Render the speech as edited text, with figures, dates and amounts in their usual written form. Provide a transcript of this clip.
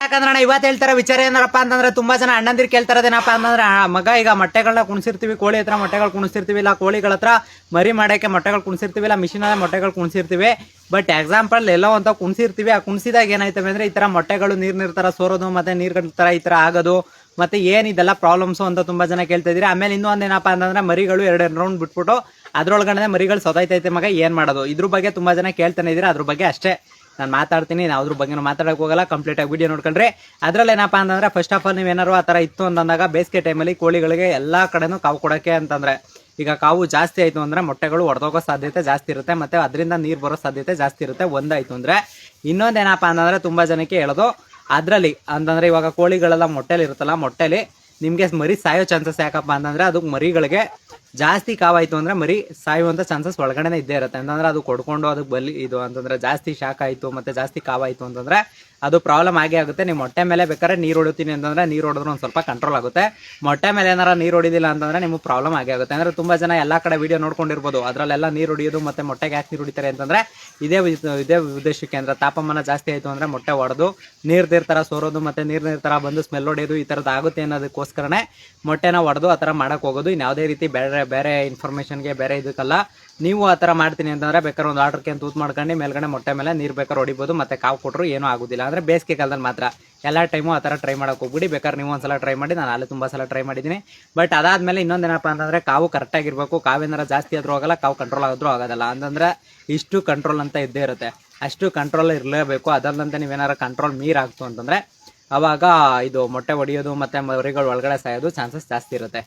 ಯಾಕಂದ್ರೆ ಇವತ್ತು ಹೇಳ್ತಾರ ವಿಚಾರ ಏನಪ್ಪ ಅಂತಂದ್ರೆ ತುಂಬಾ ಜನ ಅಣ್ಣಂದಿರು ಕೇಳ್ತಾರದೇನಪ್ಪ ಅಂತಂದ್ರೆ ಮಗ ಈಗ ಮೊಟ್ಟೆಗಳನ್ನ ಕುಣಿಸಿರ್ತೀವಿ, ಕೋಳಿ ಹತ್ರ ಮೊಟ್ಟೆಗಳು ಕುಣಿಸಿರ್ತೀವಿ, ಇಲ್ಲ ಕೋಳಿಗಳ ಹತ್ರ ಮರಿ ಮಾಡಕ್ಕೆ ಮೊಟ್ಟೆಗಳು ಕುಣಿಸಿರ್ತೀವಿ, ಇಲ್ಲ ಮಿಷಿನ್ ಮೊಟ್ಟೆಗಳು ಕುಣಿಸಿರ್ತೀವಿ. ಬಟ್ ಎಕ್ಸಾಂಪಲ್ ಎಲ್ಲೋ ಅಂತ ಕುಣಿಸಿರ್ತೀವಿ, ಆ ಕುಣಿಸಿದಾಗ ಏನಾಯ್ತವೆ ಅಂದ್ರೆ ಈ ತರ ಮೊಟ್ಟೆಗಳು ನೀರ್ ತರ ಸೋರೋದು, ಮತ್ತೆ ನೀರ್ಗಳ ತರ ಈ ತರ ಆಗೋದು, ಮತ್ತೆ ಏನ್ ಇದೆಲ್ಲ ಪ್ರಾಬ್ಲಮ್ಸ್ ಅಂತ ತುಂಬಾ ಜನ ಕೇಳ್ತಾ ಇದ್ರಿ. ಆಮೇಲೆ ಇನ್ನೂ ಒಂದೇನಪ್ಪ ಅಂತಂದ್ರೆ ಮರಿಗಳು 2 ರೌಂಡ್ ಬಿಟ್ಬಿಟ್ಟು ಅದ್ರೊಳಗಡೆ ಮರಿಗಳು ಸೊತೈತೈತೆ ಮಗ ಏನ್ ಮಾಡೋದು, ಇದ್ರ ಬಗ್ಗೆ ತುಂಬಾ ಜನ ಕೇಳ್ತಾನೆ ಇದ್ರೆ ಅದ್ರ ಬಗ್ಗೆ ಅಷ್ಟೇ ನಾನು ಮಾತಾಡ್ತೀನಿ. ನಾವು ಅದ್ರ ಬಗ್ಗೆ ಮಾತಾಡಕ್ ಹೋಗಲ್ಲ, ಕಂಪ್ಲೀಟ್ ಆಗಿ ವಿಡಿಯೋ ನೋಡ್ಕೊಂಡ್ರೆ. ಅದ್ರಲ್ಲಿ ಏನಪ್ಪಾ ಅಂತಂದ್ರೆ ಫಸ್ಟ್ ಆಫ್ ಆಲ್ ನೀವೇನಾರು ಆ ತರ ಇತ್ತು ಅಂತಂದಾಗ ಬೇಸಿಗೆ ಟೈಮಲ್ಲಿ ಕೋಳಿಗಳಿಗೆ ಎಲ್ಲಾ ಕಡೆನೂ ಕಾವು ಕೊಡಕ್ಕೆ ಅಂತಂದ್ರೆ ಈಗ ಕಾವು ಜಾಸ್ತಿ ಆಯ್ತು ಅಂದ್ರೆ ಮೊಟ್ಟೆಗಳು ಒಡೆದೋಗೋ ಸಾಧ್ಯತೆ ಜಾಸ್ತಿ ಇರುತ್ತೆ, ಮತ್ತೆ ಅದರಿಂದ ನೀರು ಬರೋ ಸಾಧ್ಯತೆ ಜಾಸ್ತಿ ಇರುತ್ತೆ. ಒಂದಾಯ್ತು ಅಂದ್ರೆ ಇನ್ನೊಂದೇನಪ್ಪಾ ಅಂತಂದ್ರೆ ತುಂಬಾ ಜನಕ್ಕೆ ಹೇಳೋದು ಅದ್ರಲ್ಲಿ ಅಂತಂದ್ರೆ ಇವಾಗ ಕೋಳಿಗಳೆಲ್ಲ ಮೊಟ್ಟೆಲಿ ಇರುತ್ತಲ್ಲ, ಮೊಟ್ಟೆಲಿ ನಿಮ್ಗೆ ಮರಿ ಸಾಯೋ ಚಾನ್ಸಸ್ ಯಾಕಪ್ಪ ಅಂತಂದ್ರೆ ಅದು ಮರಿಗಳಿಗೆ ಜಾಸ್ತಿ ಕಾವಾಯ್ತು ಅಂದ್ರೆ ಮರಿ ಸಾಯುವಂತ ಚಾನ್ಸಸ್ ಒಳಗಡೆ ಇದ್ದೇ ಇರುತ್ತೆ. ಅಂತಂದ್ರೆ ಅದು ಕೊಡ್ಕೊಂಡು ಅದಕ್ಕೆ ಬಲಿ ಇದು ಅಂತಂದ್ರೆ ಜಾಸ್ತಿ ಶಾಕ್ ಆಯ್ತು ಮತ್ತೆ ಜಾಸ್ತಿ ಕಾವಾಯ್ತು ಅಂತಂದ್ರೆ ಅದು ಪ್ರಾಬ್ಲಮ್ ಆಗೇ ಆಗುತ್ತೆ. ನೀವು ಮೊಟ್ಟೆ ಮೇಲೆ ಬೇಕಾದ್ರೆ ನೀರು ಹೊಡಿತೀನಿ ಅಂತಂದ್ರೆ ನೀರು ಹೊಡೆದ್ರು ಒಂದು ಸ್ವಲ್ಪ ಕಂಟ್ರೋಲ್ ಆಗುತ್ತೆ. ಮೊಟ್ಟೆ ಮೇಲೆ ಏನಾರ ನೀರು ಹೊಡಿದಿಲ್ಲ ಅಂತಂದ್ರೆ ನಿಮ್ಗೆ ಪ್ರಾಬ್ಲಮ್ ಆಗೇ ಆಗುತ್ತೆ. ಅಂದ್ರೆ ತುಂಬಾ ಜನ ಎಲ್ಲಾ ಕಡೆ ವಿಡಿಯೋ ನೋಡ್ಕೊಂಡಿರ್ಬೋದು, ಅದ್ರಲ್ಲೆಲ್ಲ ನೀರು ಹೊಡಿಯೋದು ಮತ್ತೆ ಮೊಟ್ಟೆಗೆ ಯಾಕೆ ನೀರು ಹೊಡಿತಾರೆ ಅಂತಂದ್ರೆ ಇದೇ ಉದ್ದೇಶಕ್ಕೆ. ಅಂದ್ರೆ ತಾಪಮಾನ ಜಾಸ್ತಿ ಆಯ್ತು ಅಂದ್ರೆ ಮೊಟ್ಟೆ ಹೊಡೆದು ನೀರ್ ತರ ಸೋರೋದು, ಮತ್ತೆ ನೀರ್ ತರ ಬಂದು ಸ್ಮೆಲ್ ಹೊಡೆಯೋದು ಈ ತರದ್ದು ಆಗುತ್ತೆ ಅನ್ನೋದಕ್ಕೋಸ್ಕರನೇ ಮೊಟ್ಟೆನ ಹೊಡೆದು ಆ ತರ ಮಾಡಕ್ ಹೋಗೋದು. ಇನ್ಯಾವುದೇ ರೀತಿ ಬೇರೆ ಇನ್ಫಾರ್ಮೇಶನ್ಗೆ ಬೇರೆ ಇದಕ್ಕಲ್ಲ. ನೀವು ಆ ತರ ಮಾಡ್ತೀನಿ ಅಂತಂದ್ರೆ ಬೇಕಾದ್ರೆ ಒಂದು ವಾಟರ್ ಕ್ಯಾನ್ ತೂತ್ ಮಾಡ್ಕೊಂಡು ಮೇಲ್ಗಡೆ ಮೊಟ್ಟೆ ಮೇಲೆ ನೀರು ಬೇಕಾದ್ರೆ ಹೊಡಿಬೋದು, ಮತ್ತೆ ಕಾವು ಕೊಟ್ಟರು ಏನೂ ಆಗೋದಿಲ್ಲ. ಅಂದ್ರೆ ಬೇಸಿಗೆ ಕಾಲದಲ್ಲಿ ಮಾತ್ರ, ಎಲ್ಲ ಟೈಮು ಆ ಥರ ಟ್ರೈ ಮಾಡಕ್ಕೆ ಹೋಗ್ಬಿಡಿ. ಬೇಕಾದ್ರೆ ನೀವು ಒಂದ್ಸಲ ಟ್ರೈ ಮಾಡಿ, ನಾನು ಅಲ್ಲಿ ತುಂಬಾ ಸಲ ಟ್ರೈ ಮಾಡಿದ್ದೀನಿ. ಬಟ್ ಅದಾದ್ಮೇಲೆ ಇನ್ನೊಂದೇನಪ್ಪ ಅಂತಂದ್ರೆ ಕಾವು ಕರೆಕ್ಟ್ ಆಗಿರ್ಬೇಕು. ಕಾವೇನಾರ ಜಾಸ್ತಿ ಆದ್ರೂ ಆಗಲ್ಲ, ಕಾವು ಕಂಟ್ರೋಲ್ ಆದ್ರೂ ಆಗೋದಲ್ಲ. ಅಂತಂದ್ರೆ ಇಷ್ಟು ಕಂಟ್ರೋಲ್ ಅಂತ ಇದ್ದೇ ಇರುತ್ತೆ, ಅಷ್ಟು ಕಂಟ್ರೋಲ್ ಇರಲೇಬೇಕು. ಅದಲ್ಲಂತೆ ನೀವೇನಾರ ಕಂಟ್ರೋಲ್ ಮೀರಾಗ್ತು ಅಂತಂದ್ರೆ ಅವಾಗ ಇದು ಮೊಟ್ಟೆ ಹೊಡಿಯೋದು ಮತ್ತೆ ಮರಿಗಳು ಒಳಗಡೆ ಸಾಯೋದು ಚಾನ್ಸಸ್ ಜಾಸ್ತಿ ಇರುತ್ತೆ.